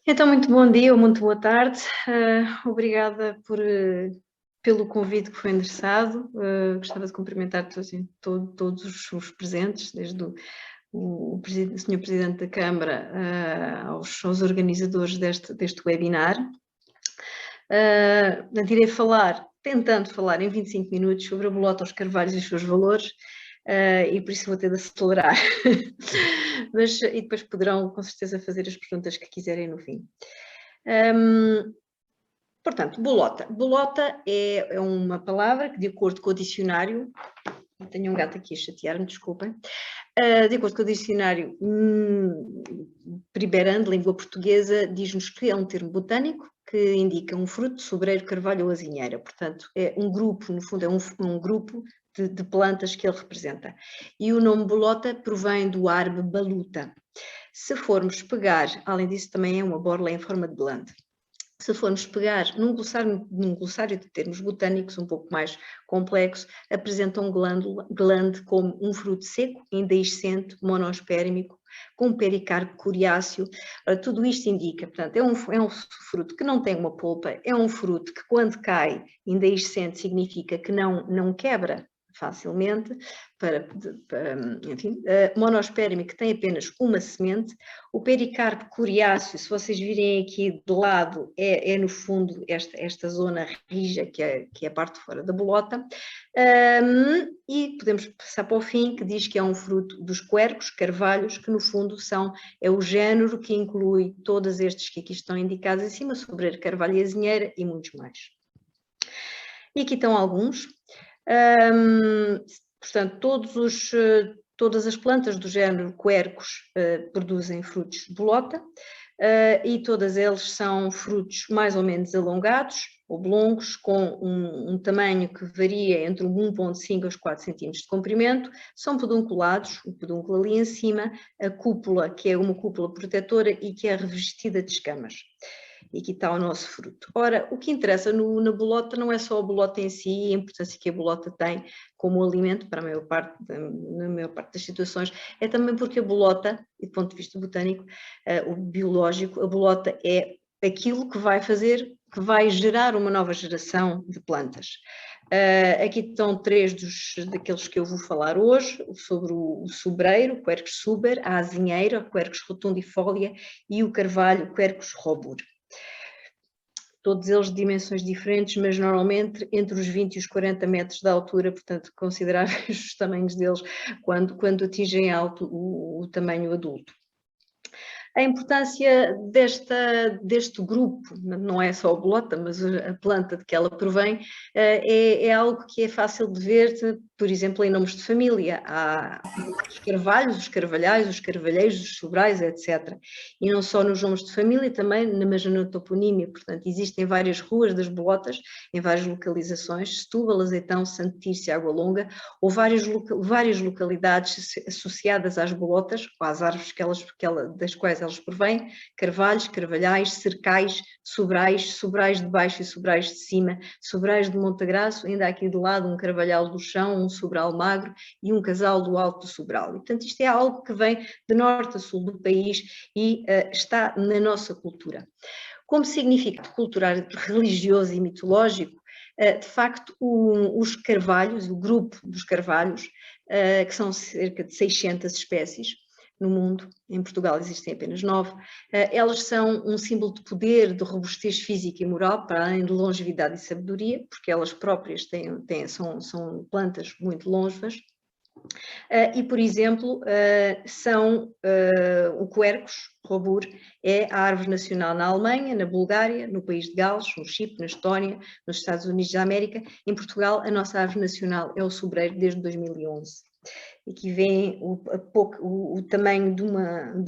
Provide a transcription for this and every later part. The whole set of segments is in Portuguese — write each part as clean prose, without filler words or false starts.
Então, muito bom dia ou muito boa tarde. Obrigada pelo convite que foi endereçado. Gostava de cumprimentar todos os presentes, desde o Sr. Presidente da Câmara aos organizadores deste webinar. Irei tentando falar em 25 minutos sobre a bolota aos carvalhos e os seus valores. E por isso vou ter de acelerar. E depois poderão, com certeza, fazer as perguntas que quiserem no fim. Portanto, bolota. Bolota é uma palavra que, de acordo com o dicionário, tenho um gato aqui a chatear-me, desculpem, de acordo com o dicionário Priberan, de língua portuguesa, diz-nos que é um termo botânico que indica um fruto, sobreiro, carvalho ou azinheira. Portanto, é um grupo, no fundo, é um grupo de plantas que ele representa. E o nome bolota provém do árabe baluta. Se formos pegar, além disso também é uma borla em forma de blande. Se formos pegar num glossário de termos botânicos um pouco mais complexo, apresenta um glande como um fruto seco, indehiscente, monospérmico, com pericarpo coriáceo. Tudo isto indica, portanto, é um fruto que não tem uma polpa, é um fruto que quando cai, indehiscente, significa que não quebra facilmente, enfim, monospérmico, que tem apenas uma semente. O pericarpo coriáceo, se vocês virem aqui de lado, é no fundo esta zona rija, que é a parte de fora da bolota. E podemos passar para o fim, que diz que é um fruto dos quercos, carvalhos, que no fundo é o género que inclui todos estes que aqui estão indicados em cima, sobreiro, carvalho e azinheira e muitos mais. E aqui estão alguns. Portanto, todas as plantas do género quercus produzem frutos de bolota e todas eles são frutos mais ou menos alongados, oblongos, com um tamanho que varia entre 1,5 aos 4 centímetros de comprimento, são pedunculados, o pedúnculo ali em cima, a cúpula, que é uma cúpula protetora e que é revestida de escamas. E aqui está o nosso fruto. Ora, o que interessa na bolota não é só a bolota em si e a importância que a bolota tem como alimento para na maior parte das situações, é também porque a bolota, do ponto de vista botânico, o biológico, a bolota é aquilo que vai gerar uma nova geração de plantas. Aqui estão três daqueles que eu vou falar hoje, sobre o sobreiro, o Quercus suber, a azinheira, o Quercus rotundifolia e o carvalho, o Quercus robur. Todos eles de dimensões diferentes, mas normalmente entre os 20 e os 40 metros de altura, portanto consideráveis os tamanhos deles quando atingem alto o tamanho adulto. A importância deste grupo, não é só a bolota, mas a planta de que ela provém, é algo que é fácil de ver, por exemplo, em nomes de família. Há os carvalhos, os carvalhais, os carvalheiros, os sobrais, etc. E não só nos nomes de família, também na toponímia. Portanto, existem várias ruas das bolotas, em várias localizações, Setúbal, Azeitão, Santo Tirso e Água Longa, ou várias localidades associadas às bolotas, ou às árvores das quais elas provêm, carvalhos, carvalhais, cercais, sobrais de baixo e sobrais de cima, sobrais de Montagraço, ainda aqui de lado um carvalhal do chão, um sobral magro e um casal do alto do sobral. E, portanto, isto é algo que vem de norte a sul do país e está na nossa cultura. Como significado cultural, religioso e mitológico, de facto, os carvalhos, o grupo dos carvalhos, que são cerca de 600 espécies no mundo, em Portugal existem apenas 9, elas são um símbolo de poder, de robustez física e moral, para além de longevidade e sabedoria, porque elas próprias são plantas muito longevas. E, por exemplo, o Quercus robur é a árvore nacional na Alemanha, na Bulgária, no país de Gales, no Chipre, na Estónia, nos Estados Unidos da América. Em Portugal, a nossa árvore nacional é o sobreiro desde 2011. Aqui vem o tamanho de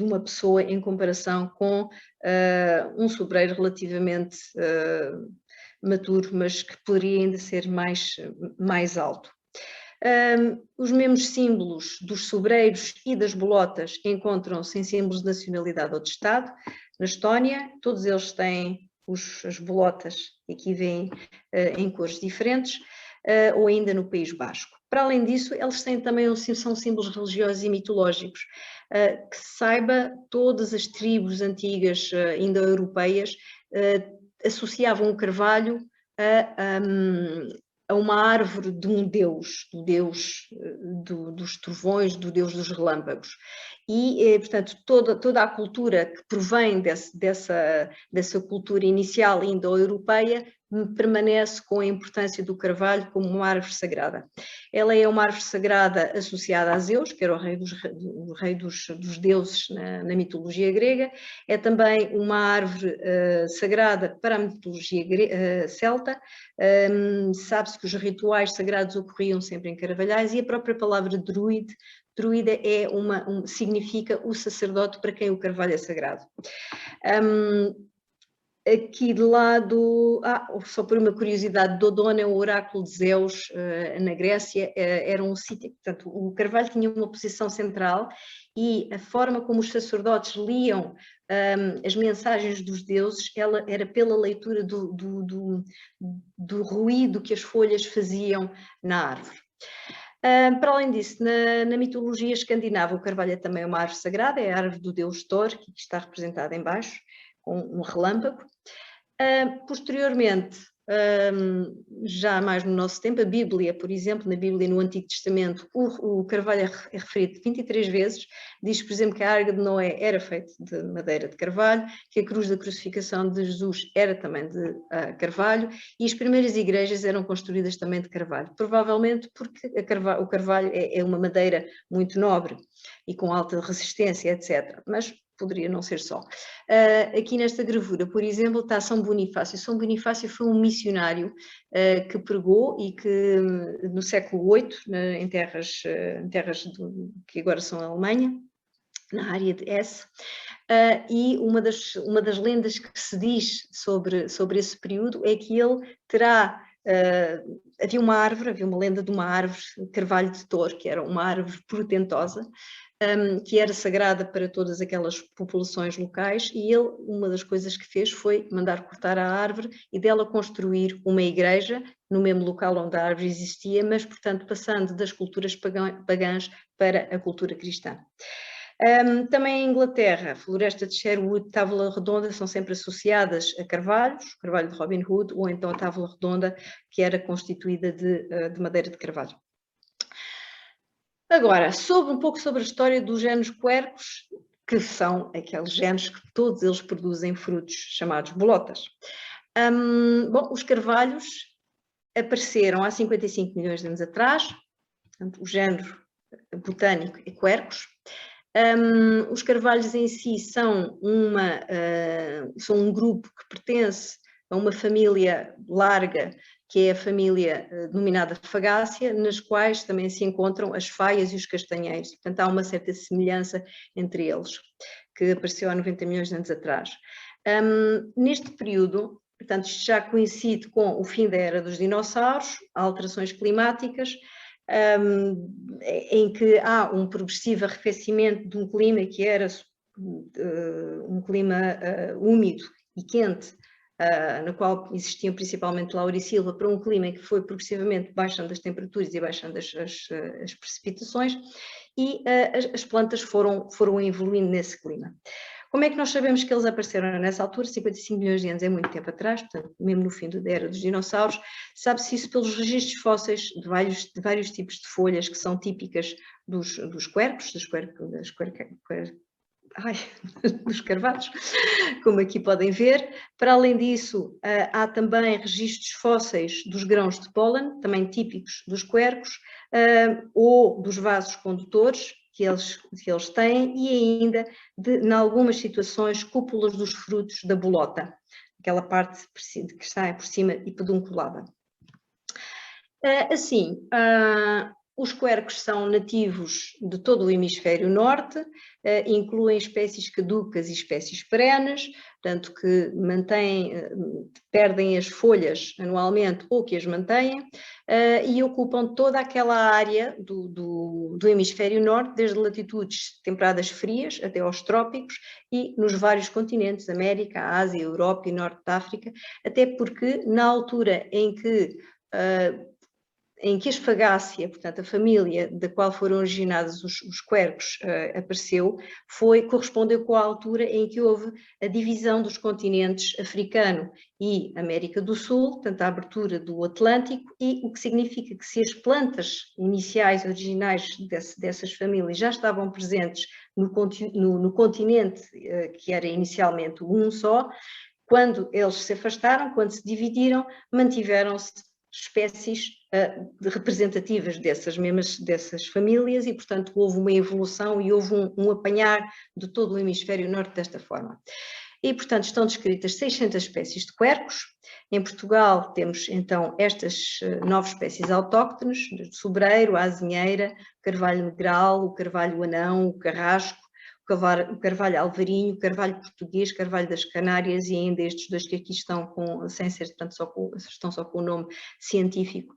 uma pessoa em comparação com um sobreiro relativamente maturo, mas que poderia ainda ser mais alto. Os mesmos símbolos dos sobreiros e das bolotas encontram-se em símbolos de nacionalidade ou de Estado. Na Estónia, todos eles têm as bolotas, aqui vêm em cores diferentes. ou ainda no País Basco. Para além disso, eles têm também são símbolos religiosos e mitológicos. Que se saiba, todas as tribos antigas indo-europeias associavam o carvalho a uma árvore de um deus, do deus dos trovões, do deus dos relâmpagos. E, portanto, toda a cultura que provém dessa cultura inicial indo-europeia permanece com a importância do carvalho como uma árvore sagrada. Ela é uma árvore sagrada associada a Zeus, que era o rei dos deuses na mitologia grega. É também uma árvore sagrada para a mitologia celta. Sabe-se que os rituais sagrados ocorriam sempre em carvalhais, e a própria palavra druida significa o sacerdote para quem o carvalho é sagrado. Aqui de lado, só por uma curiosidade, Dodona é o oráculo de Zeus na Grécia, era um sítio, portanto, o carvalho tinha uma posição central, e a forma como os sacerdotes liam as mensagens dos deuses, ela era pela leitura do ruído que as folhas faziam na árvore. Para além disso, na mitologia escandinava, o carvalho é também uma árvore sagrada, é a árvore do deus Thor, que está representada em baixo, com um relâmpago. Posteriormente, já mais no nosso tempo, a Bíblia, por exemplo, na Bíblia, no Antigo Testamento, o carvalho é referido 23 vezes. Diz, por exemplo, que a Arca de Noé era feita de madeira de carvalho, que a cruz da crucificação de Jesus era também de carvalho, e as primeiras igrejas eram construídas também de carvalho, provavelmente porque o carvalho é uma madeira muito nobre e com alta resistência, etc. Mas poderia não ser só. Aqui nesta gravura, por exemplo, está São Bonifácio. São Bonifácio foi um missionário que pregou e que no século VIII, em terras que agora são a Alemanha, na área de Hesse, e uma das lendas que se diz sobre esse período é que ele terá... havia uma lenda de uma árvore, carvalho de Thor, que era uma árvore portentosa, que era sagrada para todas aquelas populações locais, e ele, uma das coisas que fez foi mandar cortar a árvore e dela construir uma igreja no mesmo local onde a árvore existia, mas, portanto, passando das culturas pagãs para a cultura cristã. Também em Inglaterra, a floresta de Sherwood e Távola Redonda são sempre associadas a carvalhos, o carvalho de Robin Hood, ou então a Távola Redonda, que era constituída de madeira de carvalho. Agora, um pouco sobre a história dos géneros quercus, que são aqueles géneros que todos eles produzem frutos chamados bolotas. Bom, os carvalhos apareceram há 55 milhões de anos atrás, portanto, o género botânico é quercus. Os carvalhos em si são um grupo que pertence a uma família larga, que é a família denominada Fagácea, nas quais também se encontram as faias e os castanheiros. Portanto, há uma certa semelhança entre eles, que apareceu há 90 milhões de anos atrás. Neste período, portanto, isto já coincide com o fim da era dos dinossauros, alterações climáticas, em que há um progressivo arrefecimento de um clima que era um clima úmido e quente, na qual existiam principalmente laurisilva, para um clima que foi progressivamente baixando as temperaturas e baixando as precipitações, e as plantas foram evoluindo nesse clima. Como é que nós sabemos que eles apareceram nessa altura? 55 milhões de anos é muito tempo atrás, portanto, mesmo no fim da era dos dinossauros. Sabe-se isso pelos registros fósseis de vários tipos de folhas que são típicas dos quercus, dos carvalhos, como aqui podem ver. Para além disso, há também registros fósseis dos grãos de pólen, também típicos dos quercus, ou dos vasos condutores que eles têm, e ainda, em algumas situações, cúpulas dos frutos da bolota, aquela parte que está por cima e pedunculada. Assim, os quercus são nativos de todo o hemisfério norte, incluem espécies caducas e espécies perenes, portanto que perdem as folhas anualmente ou que as mantêm, e ocupam toda aquela área do hemisfério norte, desde latitudes temperadas frias até aos trópicos, e nos vários continentes, América, Ásia, Europa e Norte da África, até porque na altura em que em que a esfagácea, portanto a família da qual foram originados os quercos, apareceu, correspondeu com a altura em que houve a divisão dos continentes africano e América do Sul, portanto a abertura do Atlântico, e o que significa que se as plantas iniciais, originais dessas famílias já estavam presentes no continente que era inicialmente um só, quando eles se afastaram, quando se dividiram, mantiveram-se espécies representativas dessas famílias e, portanto, houve uma evolução e houve um apanhar de todo o hemisfério norte desta forma. E, portanto, estão descritas 600 espécies de quercos. Em Portugal temos, então, estas 9 espécies autóctones, o sobreiro, a azinheira, o carvalho negral, o carvalho anão, o carrasco, o carvalho alvarinho, o carvalho português, carvalho das Canárias e ainda estes dois que aqui estão sem ser, portanto, estão só com o nome científico.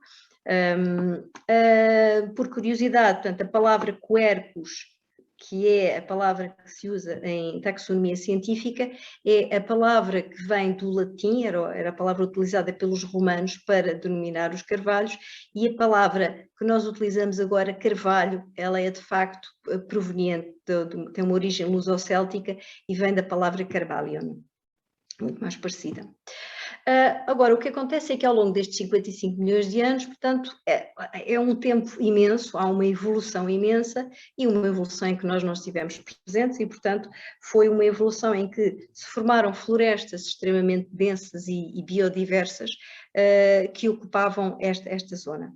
Por curiosidade, portanto, a palavra quercus, que é a palavra que se usa em taxonomia científica, é a palavra que vem do latim, era a palavra utilizada pelos romanos para denominar os carvalhos, e a palavra que nós utilizamos agora, carvalho, ela é de facto proveniente, tem uma origem luso-céltica e vem da palavra carvalion, muito mais parecida. Agora, o que acontece é que ao longo destes 55 milhões de anos, portanto, é um tempo imenso, há uma evolução imensa e uma evolução em que nós não estivemos presentes e, portanto, foi uma evolução em que se formaram florestas extremamente densas e biodiversas que ocupavam esta zona.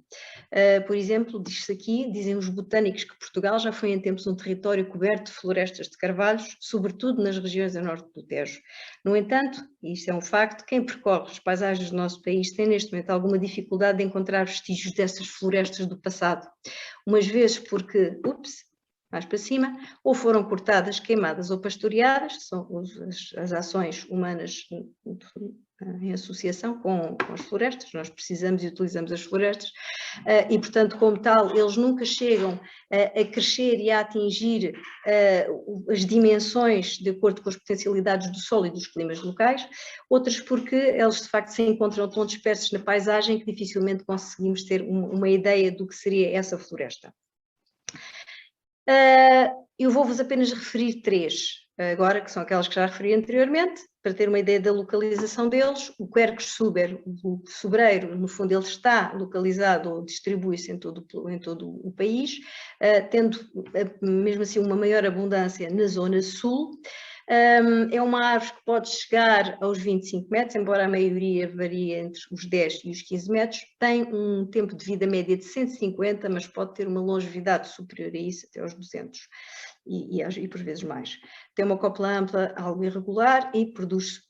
Por exemplo, diz-se aqui, dizem os botânicos que Portugal já foi em tempos um território coberto de florestas de carvalhos, sobretudo nas regiões a norte do Tejo. No entanto, e isto é um facto, quem percorre as paisagens do nosso país tem neste momento alguma dificuldade de encontrar vestígios dessas florestas do passado. Umas vezes porque, mais para cima, ou foram cortadas, queimadas ou pastoreadas, são as ações humanas em associação com as florestas, nós precisamos e utilizamos as florestas, e portanto como tal eles nunca chegam a crescer e a atingir as dimensões de acordo com as potencialidades do solo e dos climas locais, outras porque eles de facto se encontram tão dispersos na paisagem que dificilmente conseguimos ter uma ideia do que seria essa floresta. Eu vou-vos apenas referir 3 agora, que são aquelas que já referi anteriormente, para ter uma ideia da localização deles. O quercus suber, o sobreiro, no fundo ele está localizado ou distribui-se em todo o país, tendo mesmo assim uma maior abundância na zona sul. É uma árvore que pode chegar aos 25 metros, embora a maioria varie entre os 10 e os 15 metros, tem um tempo de vida média de 150, mas pode ter uma longevidade superior a isso, até aos 200, e por vezes mais. Tem uma cópula ampla, algo irregular, e produz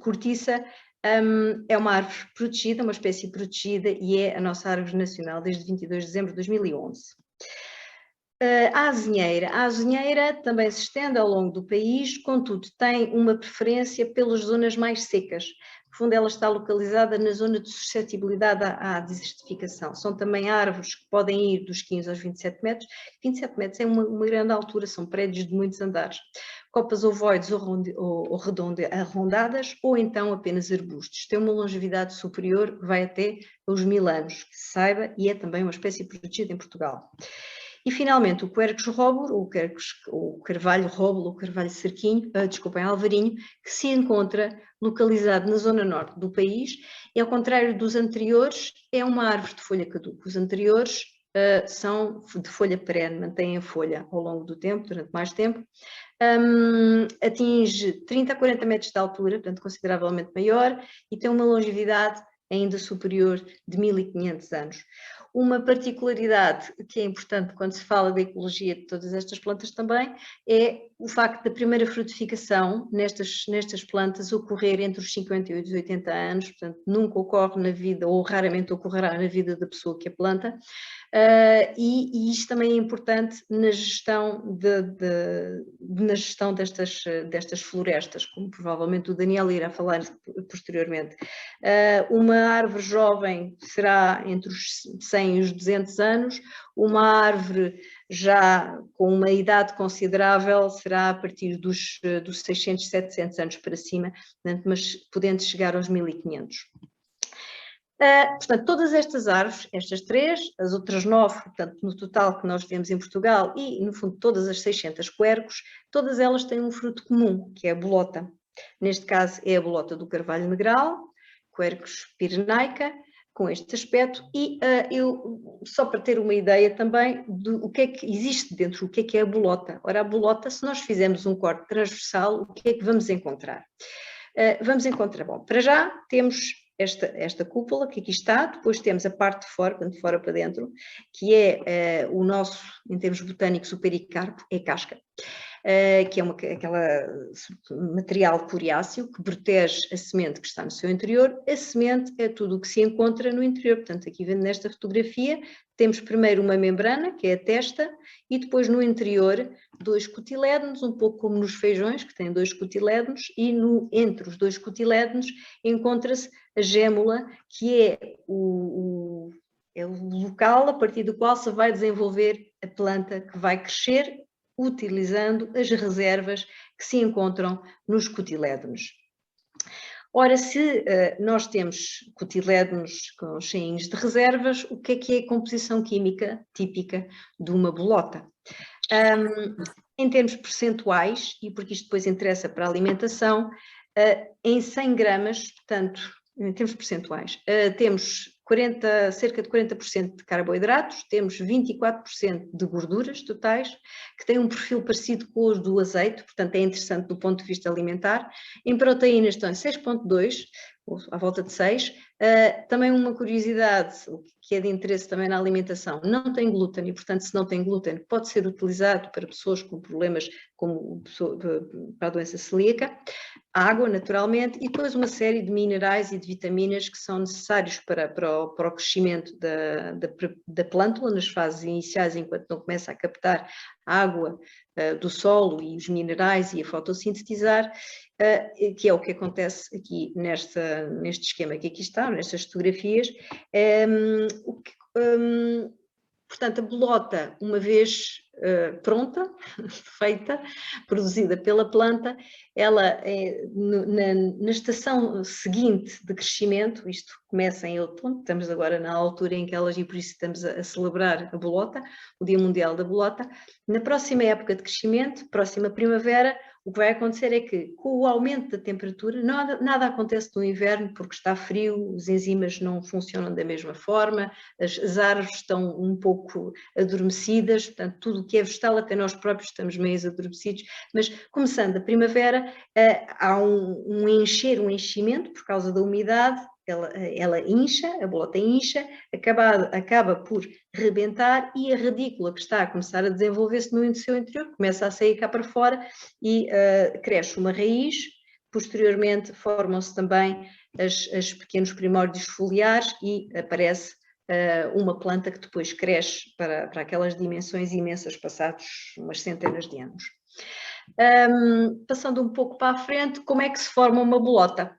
cortiça. É uma árvore protegida, uma espécie protegida, e é a nossa árvore nacional desde 22 de dezembro de 2011. A azinheira também se estende ao longo do país, contudo tem uma preferência pelas zonas mais secas. No fundo, ela está localizada na zona de suscetibilidade à desertificação. São também árvores que podem ir dos 15 aos 27 metros. 27 metros é uma grande altura, são prédios de muitos andares. Copas ovoides ou arrondadas, ou então apenas arbustos. Tem uma longevidade superior, vai até aos 1000 anos, que se saiba, e é também uma espécie protegida em Portugal. E finalmente o quercus róbulo, o carvalho róbulo, o carvalho cerquinho, alvarinho, que se encontra localizado na zona norte do país, e ao contrário dos anteriores, é uma árvore de folha caduca. Os anteriores são de folha perene, mantêm a folha ao longo do tempo, durante mais tempo. Atinge 30 a 40 metros de altura, portanto consideravelmente maior, e tem uma longevidade ainda superior de 1500 anos. Uma particularidade que é importante quando se fala da ecologia de todas estas plantas também é o facto da primeira frutificação nestas plantas ocorrer entre os 50 e os 80 anos, portanto nunca ocorre na vida, ou raramente ocorrerá na vida da pessoa que a planta, e isto também é importante na gestão, destas florestas, como provavelmente o Daniel irá falar posteriormente. Uma árvore jovem será entre os 100 e os 200 anos, uma árvore já com uma idade considerável será a partir dos 600, 700 anos para cima, mas podendo chegar aos 1500. Portanto, todas estas árvores, estas 3, as outras 9, portanto, no total que nós temos em Portugal, e no fundo todas as 600 quercos, todas elas têm um fruto comum, que é a bolota. Neste caso é a bolota do carvalho negral, Quercus pyrenaica, com este aspecto, e só para ter uma ideia também do que é que existe dentro, o que é a bolota. Ora, a bolota, se nós fizermos um corte transversal, o que é que vamos encontrar? Vamos encontrar, bom, para já temos esta cúpula que aqui está, depois temos a parte de fora, de fora para dentro, que é o nosso, em termos botânicos, o pericarpo, é a casca. Que é aquele material coriáceo que protege a semente que está no seu interior. A semente é tudo o que se encontra no interior. Portanto, aqui vendo nesta fotografia, temos primeiro uma membrana, que é a testa, e depois no interior 2 cotilédonos, um pouco como nos feijões, que têm 2 cotilédonos, e entre os 2 cotilédonos encontra-se a gêmula, que é o local a partir do qual se vai desenvolver a planta que vai crescer, utilizando as reservas que se encontram nos cotilédonos. Ora, se nós temos cotilédonos cheios de reservas, o que é a composição química típica de uma bolota? Em termos percentuais, e porque isto depois interessa para a alimentação, em 100 gramas, portanto, em termos percentuais, temos cerca de 40% de carboidratos, temos 24% de gorduras totais, que têm um perfil parecido com os do azeite, portanto é interessante do ponto de vista alimentar. Em proteínas estão em 6,2, à volta de 6. Também uma curiosidade, o que é de interesse também na alimentação, não tem glúten e, portanto, se não tem glúten, pode ser utilizado para pessoas com problemas como para a doença celíaca. Água, naturalmente, e depois uma série de minerais e de vitaminas que são necessários para o crescimento da plântula nas fases iniciais, enquanto não começa a captar a água do solo e os minerais e a fotossintetizar, que é o que acontece aqui neste esquema que aqui está, nestas fotografias. Portanto, a bolota, uma vez pronta, feita, produzida pela planta, ela na estação seguinte de crescimento, isto começa em outono, estamos agora na altura em que elas, e por isso estamos a celebrar a bolota, o Dia Mundial da Bolota. Na próxima época de crescimento, próxima primavera, o que vai acontecer é que, com o aumento da temperatura, nada acontece no inverno porque está frio, as enzimas não funcionam da mesma forma, as árvores estão um pouco adormecidas, portanto, tudo o que é vegetal, até nós próprios estamos meio adormecidos, mas começando a primavera, há um enchimento por causa da umidade, ela incha, a bolota incha, acaba por rebentar e a radícula que está a começar a desenvolver-se no seu interior começa a sair cá para fora e cresce uma raiz. Posteriormente formam-se também os pequenos primórdios foliares e aparece uma planta que depois cresce para aquelas dimensões imensas passados umas centenas de anos. Passando um pouco para a frente, como é que se forma uma bolota?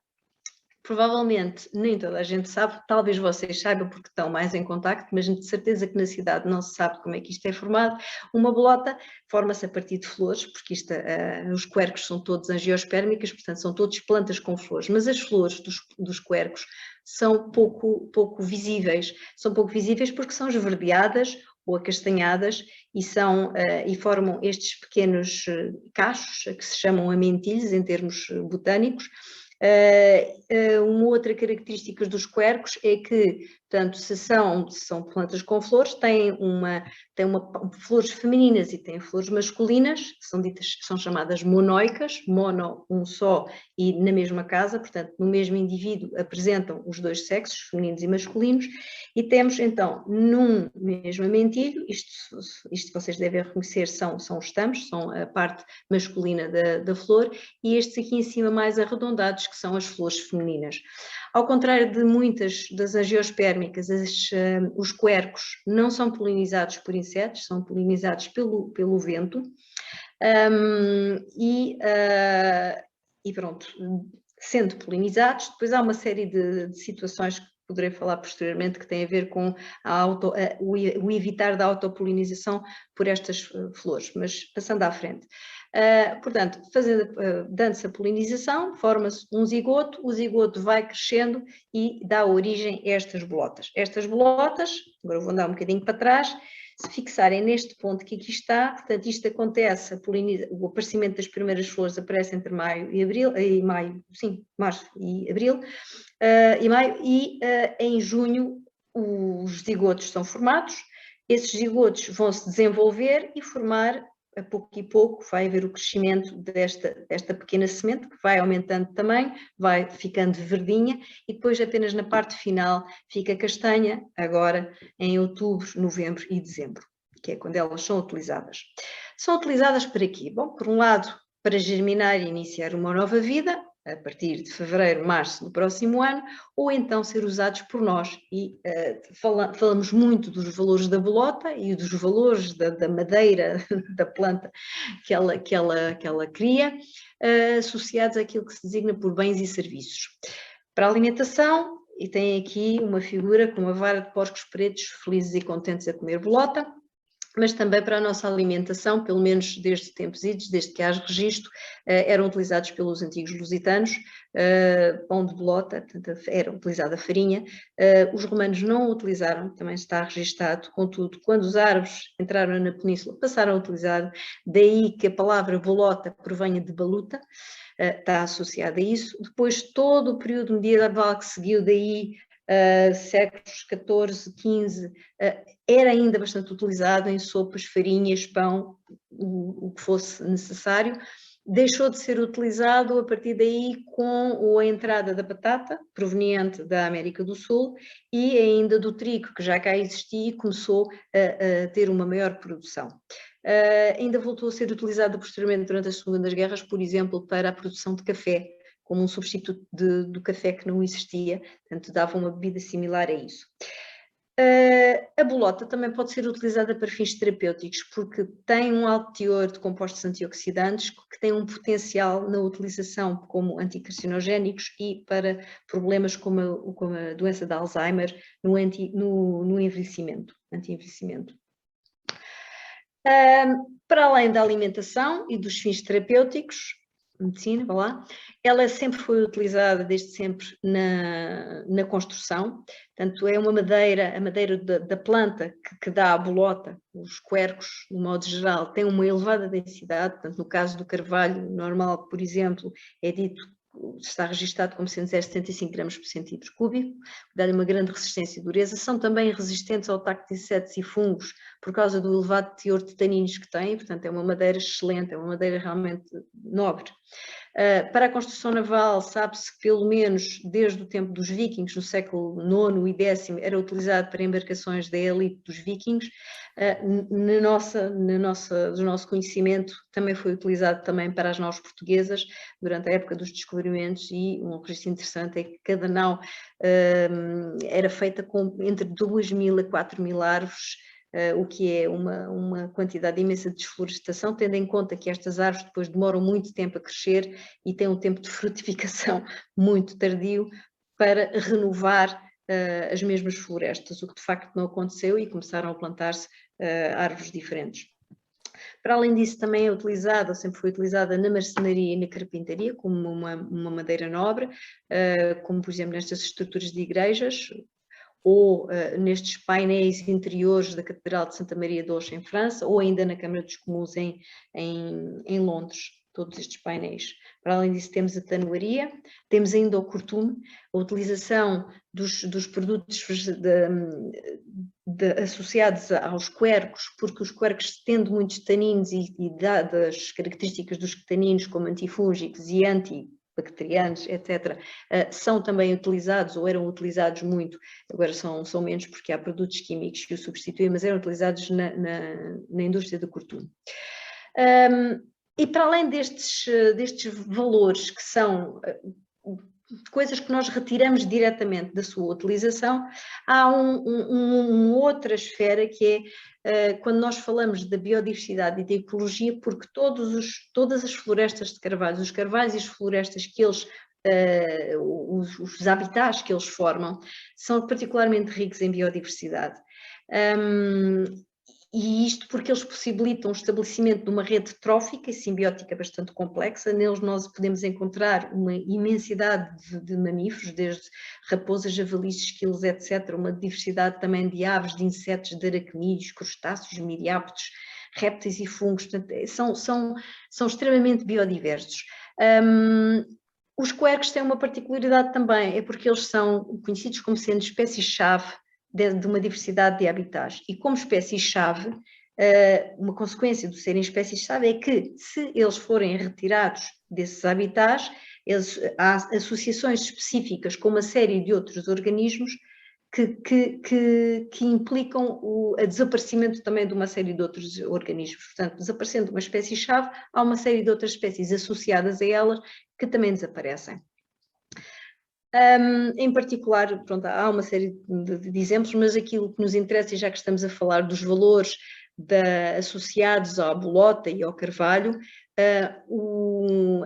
Provavelmente nem toda a gente sabe, talvez vocês saibam porque estão mais em contacto, mas de certeza que na cidade não se sabe como é que isto é formado. Uma bolota forma-se a partir de flores, porque os quercos são todos angiospermicas, portanto são todas plantas com flores, mas as flores dos quercos são pouco visíveis. São pouco visíveis porque são esverdeadas ou acastanhadas e formam estes pequenos cachos, que se chamam amentilhos em termos botânicos. Uma outra característica dos quercos é que, portanto, se são plantas com flores, têm flores femininas e têm flores masculinas, são chamadas monoicas, mono, um só, e na mesma casa, portanto, no mesmo indivíduo apresentam os dois sexos, femininos e masculinos, e temos então, num mesmo amentilho, isto vocês devem reconhecer, são os estamos, são a parte masculina da flor, e estes aqui em cima mais arredondados, que são as flores femininas. Ao contrário de muitas das angiospermicas, os quercos não são polinizados por insetos, são polinizados pelo vento, e pronto, sendo polinizados, depois há uma série de situações poderei falar posteriormente, que tem a ver com o evitar da autopolinização por estas flores, mas passando à frente. Portanto, dando-se a polinização, forma-se um zigoto, o zigoto vai crescendo e dá origem a estas bolotas. Estas bolotas, agora vou andar um bocadinho para trás, se fixarem neste ponto que aqui está, portanto, isto acontece, o aparecimento das primeiras flores aparece entre maio e abril, março e abril, e maio, e em junho os zigotos são formados, esses zigotos vão se desenvolver e formar, a pouco e pouco, vai haver o crescimento desta pequena semente, que vai aumentando de tamanho, vai ficando verdinha, e depois apenas na parte final fica castanha, agora em outubro, novembro e dezembro, que é quando elas são utilizadas. São utilizadas para quê? Bom, por um lado, para germinar e iniciar uma nova vida, a partir de fevereiro, março do próximo ano, ou então ser usados por nós. E falamos muito dos valores da bolota e dos valores da madeira da planta que ela cria, associados àquilo que se designa por bens e serviços. Para a alimentação, e tem aqui uma figura com uma vara de porcos pretos felizes e contentes a comer bolota, mas também para a nossa alimentação, pelo menos desde tempos idos, desde que há registro, eram utilizados pelos antigos lusitanos, pão de bolota, portanto, era utilizada a farinha, os romanos não o utilizaram, também está registado, contudo, quando os árabes entraram na península, passaram a utilizar, daí que a palavra bolota provenha de baluta, está associada a isso. Depois, todo o período medieval que seguiu daí, séculos XIV, XV, era ainda bastante utilizado em sopas, farinhas, pão, o que fosse necessário. Deixou de ser utilizado a partir daí com a entrada da batata, proveniente da América do Sul, e ainda do trigo, que já cá existia e começou a ter uma maior produção. Ainda voltou a ser utilizado posteriormente durante as Segundas Guerras, por exemplo, para a produção de café, como um substituto do café que não existia, portanto dava uma bebida similar a isso. A bolota também pode ser utilizada para fins terapêuticos, porque tem um alto teor de compostos antioxidantes que tem um potencial na utilização como anticarcinogénicos e para problemas como a doença de Alzheimer no envelhecimento, anti-envelhecimento. Para além da alimentação e dos fins terapêuticos, medicina, vá lá, ela sempre foi utilizada desde sempre na construção, portanto é uma madeira, a madeira da planta que dá a bolota, os quercos, no modo geral, tem uma elevada densidade, portanto no caso do carvalho normal, por exemplo, é dito, está registado como sendo 0,75 gramas por centímetro cúbico, dá-lhe uma grande resistência e dureza, são também resistentes ao ataque de insetos e fungos por causa do elevado teor de taninos que têm, portanto é uma madeira excelente, é uma madeira realmente nobre. Para a construção naval, sabe-se que pelo menos desde o tempo dos vikings, no século IX e X, era utilizado para embarcações da elite dos vikings. No nosso conhecimento, também foi utilizado também para as naus portuguesas durante a época dos descobrimentos, e um registro interessante é que cada nau era feita com entre 2.000 a 4.000 árvores, o que é uma quantidade imensa de desflorestação, tendo em conta que estas árvores depois demoram muito tempo a crescer e têm um tempo de frutificação muito tardio para renovar as mesmas florestas, o que de facto não aconteceu e começaram a plantar-se árvores diferentes. Para além disso, também é utilizada, ou sempre foi utilizada na marcenaria e na carpintaria, como uma madeira nobre, como por exemplo nestas estruturas de igrejas, ou nestes painéis interiores da Catedral de Santa Maria de Auch em França, ou ainda na Câmara dos Comuns em Londres, todos estes painéis. Para além disso temos a tanoaria, temos ainda o cortume, a utilização dos produtos associados aos quercos, porque os quercos, tendo muitos taninos e dadas as características dos taninos como antifúngicos e antibacterianos, etc., são também utilizados, ou eram utilizados muito, agora são menos porque há produtos químicos que o substituem, mas eram utilizados na indústria do cortume. E para além destes valores que são coisas que nós retiramos diretamente da sua utilização, há uma outra esfera que é quando nós falamos da biodiversidade e da ecologia, porque todas as florestas de carvalhos, os carvalhos e as florestas que eles os habitats que eles formam, são particularmente ricos em biodiversidade. E isto porque eles possibilitam o estabelecimento de uma rede trófica e simbiótica bastante complexa. Neles nós podemos encontrar uma imensidade de mamíferos, desde raposas, javalis, esquilos, etc. Uma diversidade também de aves, de insetos, de aracnídeos, crustáceos, miriápodos, répteis e fungos. Portanto, são extremamente biodiversos. Os quercus têm uma particularidade também, é porque eles são conhecidos como sendo espécies-chave de uma diversidade de habitats. E como espécies-chave, uma consequência de serem espécies-chave é que, se eles forem retirados desses habitats, há associações específicas com uma série de outros organismos que implicam o desaparecimento também de uma série de outros organismos. Portanto, desaparecendo uma espécie-chave, há uma série de outras espécies associadas a elas que também desaparecem. Em particular, pronto, há uma série de exemplos, mas aquilo que nos interessa, e já que estamos a falar dos valores associados à bolota e ao carvalho,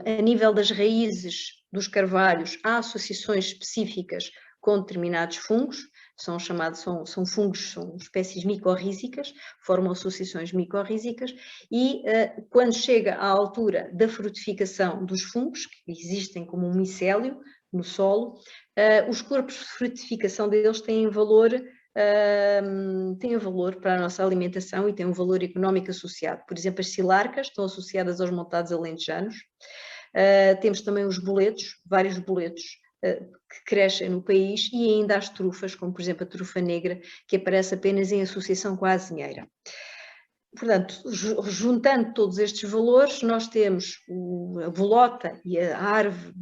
a nível das raízes dos carvalhos, há associações específicas com determinados fungos, são fungos, são espécies micorrízicas, formam associações micorrízicas, e quando chega à altura da frutificação dos fungos, que existem como um micélio no solo, os corpos de frutificação deles têm valor para a nossa alimentação e têm um valor económico associado. Por exemplo, as silarcas estão associadas aos montados alentejanos. Temos também os boletos, vários boletos que crescem no país, e ainda as trufas, como por exemplo a trufa negra, que aparece apenas em associação com a azinheira. Portanto, juntando todos estes valores, nós temos a bolota e a árvore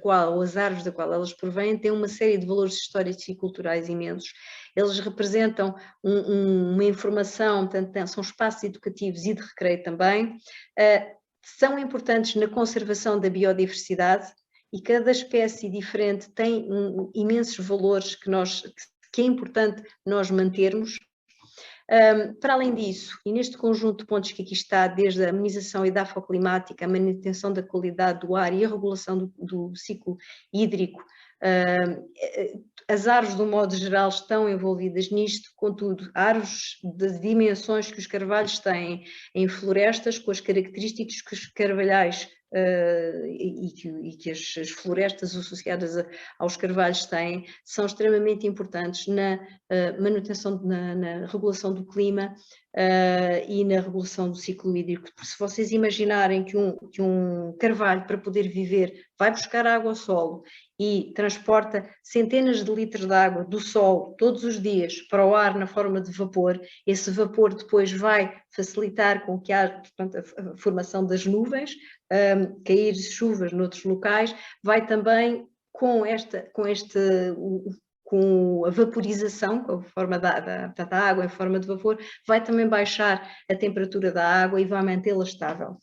ou as árvores da qual elas provêm, têm uma série de valores históricos e culturais imensos. Eles representam uma informação, portanto, são espaços educativos e de recreio também, são importantes na conservação da biodiversidade, e cada espécie diferente tem imensos valores que é importante nós mantermos. Para além disso, e neste conjunto de pontos que aqui está, desde a amenização edafoclimática, a manutenção da qualidade do ar e a regulação do ciclo hídrico, as árvores, de um modo geral, estão envolvidas nisto. Contudo, árvores de dimensões que os carvalhos têm em florestas, com as características que os carvalhais e que as florestas associadas aos carvalhos têm, são extremamente importantes na manutenção, na regulação do clima e na regulação do ciclo hídrico. Se vocês imaginarem que um carvalho, para poder viver, vai buscar água ao solo e transporta centenas de litros de água do solo todos os dias para o ar na forma de vapor, esse vapor depois vai facilitar com que haja, portanto, a formação das nuvens, cair chuvas noutros locais, vai também com a vaporização, com a forma da água em forma de vapor, vai também baixar a temperatura da água e vai mantê-la estável.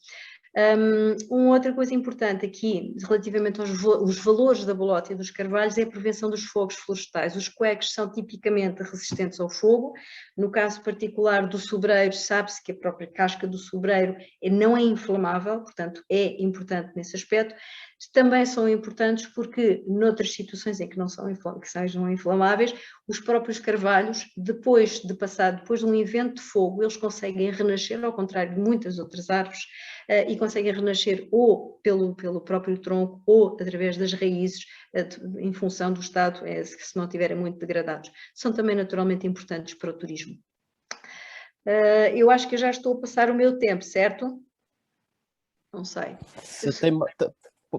Outra coisa importante aqui, relativamente aos valores da bolota e dos carvalhos, é a prevenção dos fogos florestais. Os quercus são tipicamente resistentes ao fogo. No caso particular do sobreiro, sabe-se que a própria casca do sobreiro não é inflamável, portanto é importante nesse aspecto. Também são importantes porque, noutras situações em que sejam inflamáveis, os próprios carvalhos, depois de um evento de fogo, eles conseguem renascer, ao contrário de muitas outras árvores, e conseguem renascer ou pelo próprio tronco ou através das raízes, em função do estado, se não estiverem muito degradados. São também naturalmente importantes para o turismo. Eu acho que já estou a passar o meu tempo, certo? Não sei.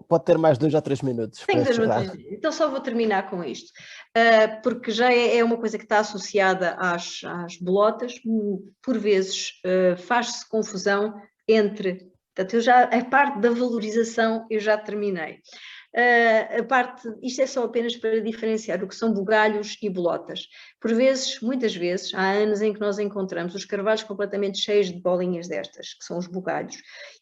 Pode ter mais 2 ou 3 minutos. Tenho 2 ou 3 minutos. Então só vou terminar com isto, porque já é uma coisa que está associada às bolotas. Por vezes faz-se confusão entre... Portanto, a parte da valorização eu já terminei. Isto é só apenas para diferenciar o que são bugalhos e bolotas. Por vezes, muitas vezes, há anos em que nós encontramos os carvalhos completamente cheios de bolinhas destas, que são os bugalhos.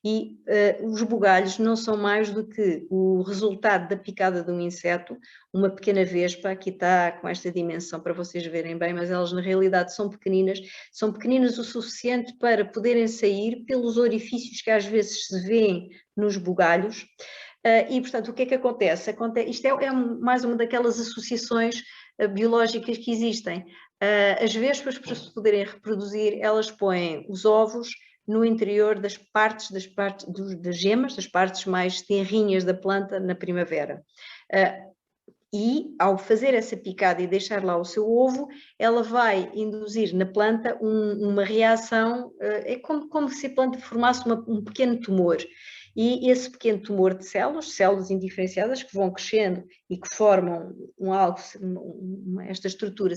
E os bugalhos não são mais do que o resultado da picada de um inseto, uma pequena vespa. Aqui está com esta dimensão para vocês verem bem, mas elas na realidade são pequeninas o suficiente para poderem sair pelos orifícios que às vezes se vêem nos bugalhos. E, portanto, o que é que acontece? Isto é mais uma daquelas associações biológicas que existem. As vespas, para se poderem reproduzir, elas põem os ovos no interior das gemas, das partes mais tenrinhas da planta na primavera. E, ao fazer essa picada e deixar lá o seu ovo, ela vai induzir na planta uma reação, é como se a planta formasse um pequeno tumor. E esse pequeno tumor de células indiferenciadas, que vão crescendo e que formam esta estrutura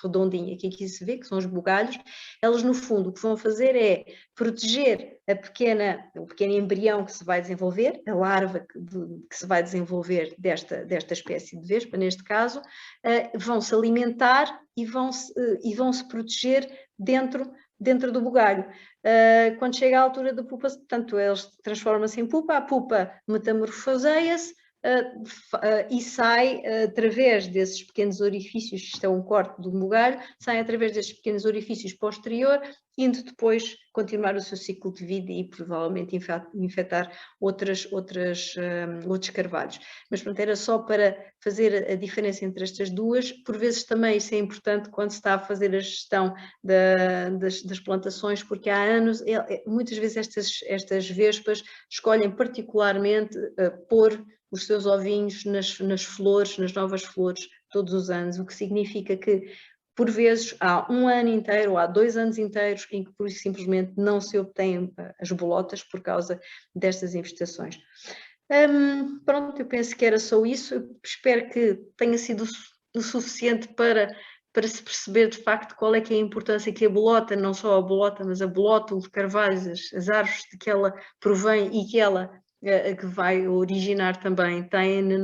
redondinha que aqui se vê, que são os bugalhos, elas, no fundo, o que vão fazer é proteger o pequeno embrião que se vai desenvolver, a larva que se vai desenvolver desta espécie de vespa, neste caso, vão-se alimentar e vão-se proteger dentro do bugalho. Quando chega à altura da pupa, portanto, eles transformam-se em pupa, a pupa metamorfoseia-se e sai através desses pequenos orifícios, isto é um corte do bugalho, sai através desses pequenos orifícios para o exterior, indo depois continuar o seu ciclo de vida e provavelmente infectar outros carvalhos. Mas pronto, era só para fazer a diferença entre estas duas. Por vezes também isso é importante quando se está a fazer a gestão das plantações, porque há anos, muitas vezes estas vespas escolhem particularmente pôr os seus ovinhos nas flores, nas novas flores, todos os anos, o que significa que, por vezes, há um ano inteiro ou há 2 anos inteiros em que, por isso, simplesmente não se obtêm as bolotas por causa destas infestações. Pronto, eu penso que era só isso. Eu espero que tenha sido o suficiente para se perceber, de facto, qual é que é a importância que a bolota, não só a bolota, mas a bolota, os carvalhos, as árvores de que ela provém e que vai originar também, tem na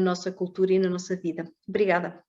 nossa cultura e na nossa vida. Obrigada.